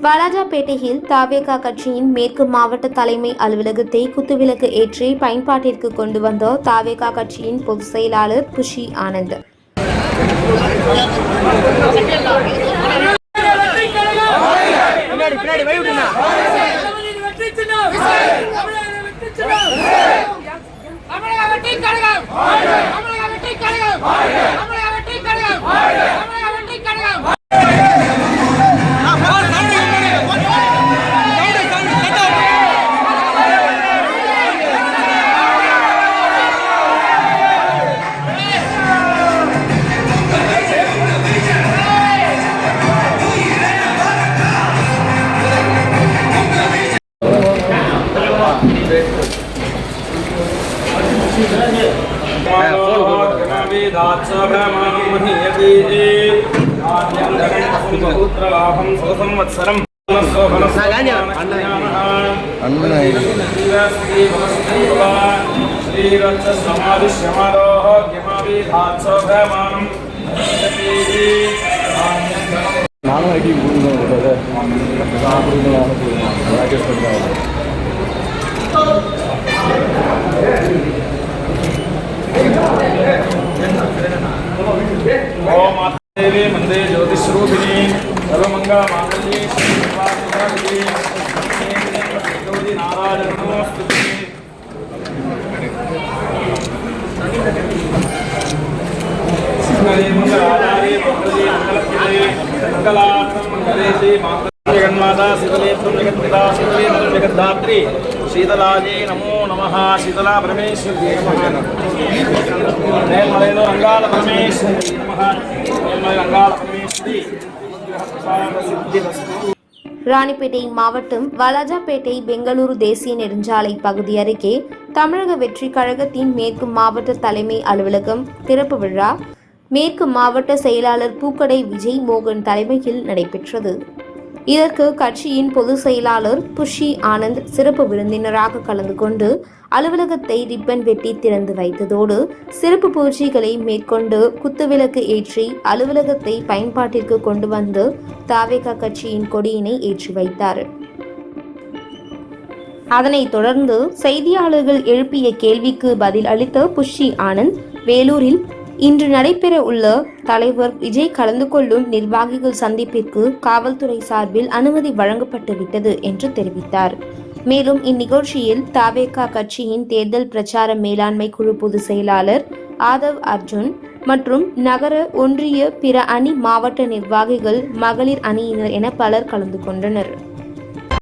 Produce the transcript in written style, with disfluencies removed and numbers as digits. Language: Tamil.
வாலாஜாபேட்டையில் தாவேகா கட்சியின் மேற்கு மாவட்ட தலைமை அலுவலகத்தை குத்துவிளக்கு ஏற்றி பயன்பாட்டிற்கு கொண்டு வந்த தாவேகா கட்சியின் பொதுச் செயலாளர் புஷி ஆனந்த் देवी मंदे ज्योतिषरूपिणी सर्वमंगल मांगल्ये शिवाजी नारायण नमोस्तुते मंगल आधारे मंगले मंगलप्रिये मंगलार्थं मंगलेशे जगन्माता शीतले जगत्पिता शीतले जगद्धात्री शीतलाजे नमो नमः शीतला परमेश्वरी नमः नेल्मलेलो रंगाल परमेश्वरी नमः नेल्मले रंगाल परमेश्वरी ராணிப்பேட்டை மாவட்டம் வாலாஜாபேட்டை பெங்களூரு தேசிய நெடுஞ்சாலை பகுதி அருகே தமிழக வெற்றி கழகத்தின் மேற்கு மாவட்ட தலைமை அலுவலகம் திறப்பு விழா மேற்கு மாவட்ட செயலாளர் பூக்கடை விஜய் மோகன் தலைமையில் நடைபெற்றது. இதற்கு கட்சியின் பொதுச் செயலாளர் புஷி ஆனந்த் சிறப்பு விருந்தினராக கலந்து கொண்டு அலுவலகத்தை ரிப்பன் வெட்டி திறந்து வைத்ததோடு சிறப்பு பூஜைகளை மேற்கொண்டு குத்துவிளக்கு ஏற்றி அலுவலகத்தை பயன்பாட்டிற்கு கொண்டு வந்து தாவேகா கட்சியின் கொடியினை ஏற்றி வைத்தார். அதனைத் தொடர்ந்து செய்தியாளர்கள் எழுப்பிய கேள்விக்கு பதில் அளித்த புஷி ஆனந்த், வேலூரில் இன்று நடைபெற உள்ள தலைவர் விஜய் கலந்து கொள்ளும் நிர்வாகிகள் சந்திப்பிற்கு காவல்துறை சார்பில் அனுமதி வழங்கப்பட்டுவிட்டது என்று தெரிவித்தார். மேலும் இந்நிகழ்ச்சியில் தாவேகா கட்சியின் தேர்தல் பிரச்சார மேலாண்மை குழு பொதுச் செயலாளர் ஆதவ் அர்ஜுன் மற்றும் நகர ஒன்றிய பிற அணி மாவட்ட நிர்வாகிகள் மகளிர் அணியினர் என பலர் கலந்து கொண்டனர்.